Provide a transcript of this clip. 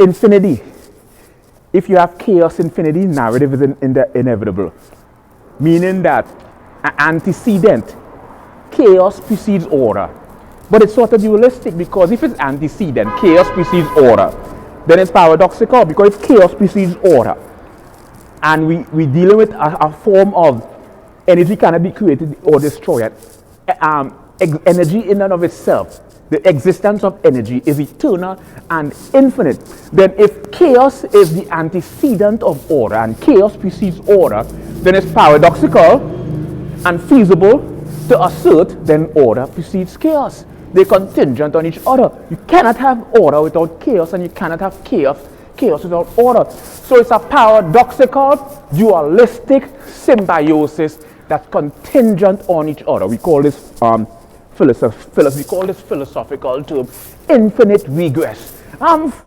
infinity. If you have chaos infinity, narrative is inevitable. Meaning that an antecedent, chaos precedes order. But it's sort of dualistic, because if it's antecedent, chaos precedes order, then it's paradoxical, because if chaos precedes order, and we dealing with a form of energy cannot be created or destroyed. Energy in and of itself, the existence of energy is eternal and infinite. Then if chaos is the antecedent of order and chaos precedes order, then it's paradoxical and feasible to assert then order precedes chaos. They're contingent on each other. You cannot have order without chaos, and you cannot have chaos without order. So it's a paradoxical, dualistic symbiosis that's contingent on each other. We call this philosophical term infinite regress.